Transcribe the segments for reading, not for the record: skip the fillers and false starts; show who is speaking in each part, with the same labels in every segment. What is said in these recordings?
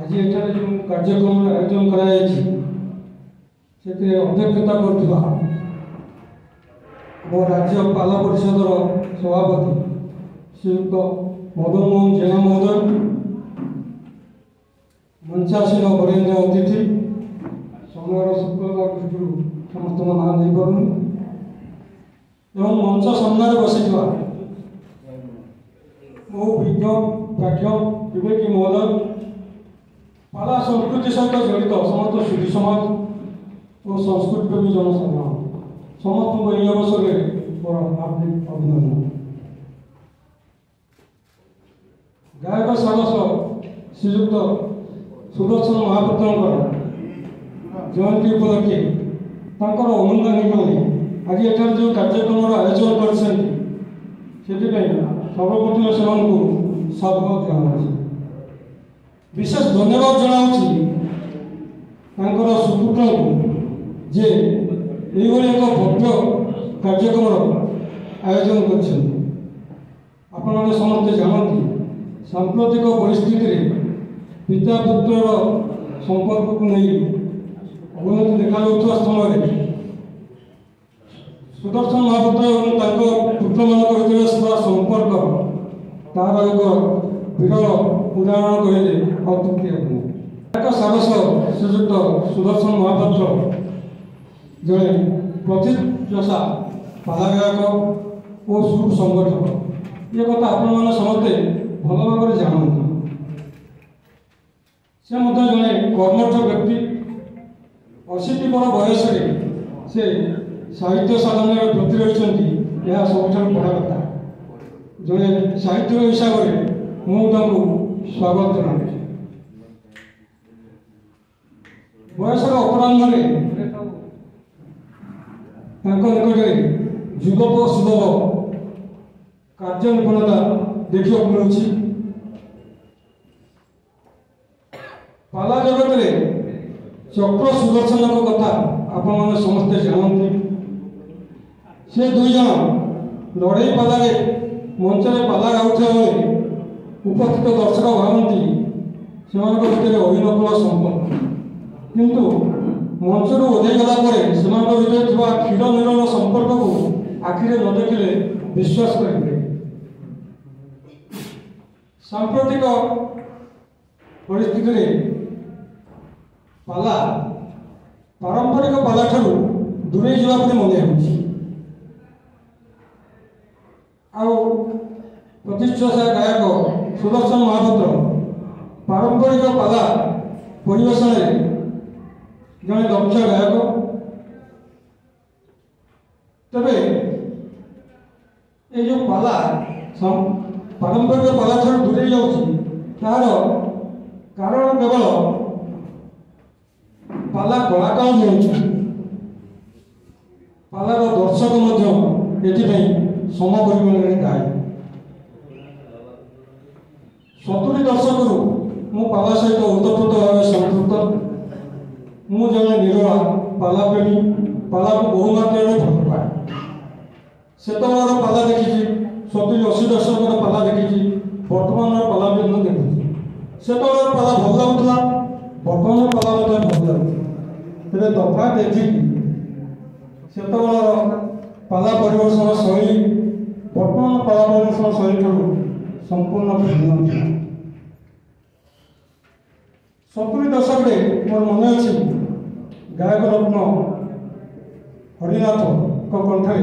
Speaker 1: आज एठारे जो कार्यक्रम आयोजन कराई से अध्यक्षता करथिबा राज्य पाला परिषद सभापति श्रीयुक्त मदन मोहन जेना महोदय, मंचासीन वरेण्य अतिथि समय शुक्लता दृष्टि समस्त ना नहीं पार एवं मंच सामने बसी मो विज्ञ व्याख्या विवेकी महोदय, पाला संस्कृति सहित जड़ित समस्त सुधी समाज और संस्कृति प्रेमी जनसाधारण समस्त को यह अवसर में मोर हार्दिक अभिनंदन। गायक सरस श्रीयुक्त सुदर्शन महापात्र जयंती उपलक्षे अनुगामी मैंने आज एठार जो कार्यक्रम आयोजन कर सर्वप्रथम से साधुवाद जनाऊँ विशेष धन्यवाद जनाऊँ सुपुत्र जे यही एक भव्य कार्यक्रम आयोजन कर समस्ते जानती सांप्रतिक परिस्थिति पिता पुत्र संपर्क को नहीं अवनति देखा समय सुदर्शन महापात्र और पुत्र मान संपर्क तार एक विरल उदाहरण कहले अत्युक्ति एक सारस श्रीयुक्त सुदर्शन महापात्र जड़े प्रतिष्ठा पाला गायक और सुर संगठक ये कथा आपण समस्ते भल भाव जानते से जड़े कर्मठ व्यक्ति 80 बयस से साहित्य साधन प्रति रही यह सब बड़ा कथा जड़े साहित्य हिसाब से मुझे स्वागत जना बयसर अपराह्न निकट युवक सुलभ कार्य निपुणता देखा मिलूँ। पाला जगत में चक्र सुदर्शन कथा आपण समस्ते जानते से दुई जन लड़े पाला मंच में पाला गाँव उपस्थित दर्शक भावती से अभिनव संपर्क किंतु मंच रू ओह्लई गला क्षीर मिलन संपर्क को आखिरे न देखिले विश्वास करेंगे। सांप्रतिक परिस्थिति पाला पारंपरिक पाला ठारू दूरे जावा परि मन हो प्रतिष्ठा गायक सुदर्शन महापात्र पारंपरिक पाला परिवेशन जड़े दक्ष गायक तबे ये जो पाला पारंपरिक पाला ठार दूरे तार कारण केवल पाला कलाकार नहीं पालार दर्शक सम परिमाण गाए 70 दशक मु पाला सहित ओतप्रोत भाव संपृक्त मु जड़े निरोड़ा पाला प्रेमी पाला को बहु मात्रा भल पाए से पाला देखी 70-80 दशक पाला देखी बर्तमान पाला भी देखुची से पाला भल लगुला बर्तमान पाला भल लगुच तेरे तफात ये से पाला परिवेशन शैली बर्तमान पाला परिवेशन शैली ठार संपूर्ण भिन्न 70 दशक मोर मन अच्छी गायक रत्न हरिनाथ कंठे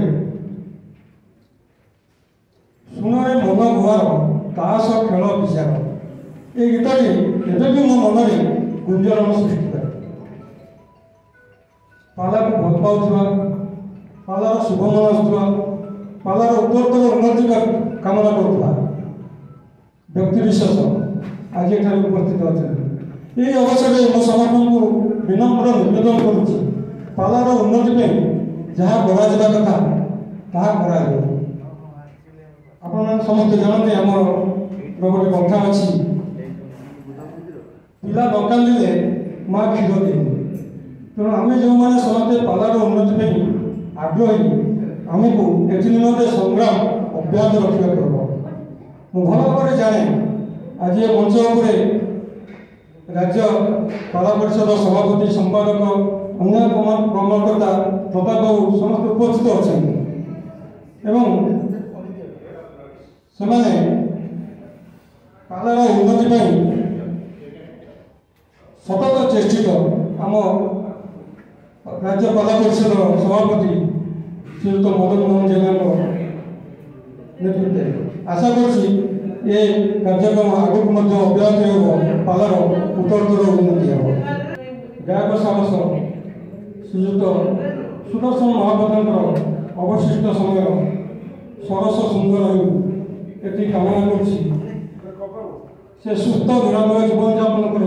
Speaker 1: शुणे मन गुहार ताश खेल विचार ये गीतटी एवं भी मो मन में गुंजन सृष्टि करे पाला को भल पाऊा पालार शुभमन आसुवा पालार उत्तरोत्तर उन्नति कामना करुवा व्यक्तिशेष आज ये उपस्थित अच्छा ये अवसर में समस्त को विनम्र निवेदन करुच्ची पालार उन्नति में जहाँ करा कथा ताहा आप समस्त जानते आम गोटे कथा अच्छी पिला न कांदिले माँ क्षीर दे तेणु आम जो मैंने समस्ते पालार उन्नति आग्रही आमको एनिमते संग्राम अब्याहत रखा पड़ो। मुझे भल भाव जाने आज ये मंच राज्य कला परिषद सभापति संपादक अन्य कर्मकर्ता प्रताप बाबू समस्त उपस्थित अच्छा पालार उन्नति सतत चेष्टित आम राज्य कला परिषद सभापति श्रीयुक्त मदन मोहन जेना नेतृत्व आशा करुँच ये कार्यक्रम आगक अब्याहत हो पालार उत्तरोत्तर उन्नति हो गायक साहस श्रीयुक्त सुदर्शन महापात्र अवशिष्ट समय सरस सुंदर ये कामना कर सुस्थ निरामय जीवन यापन कर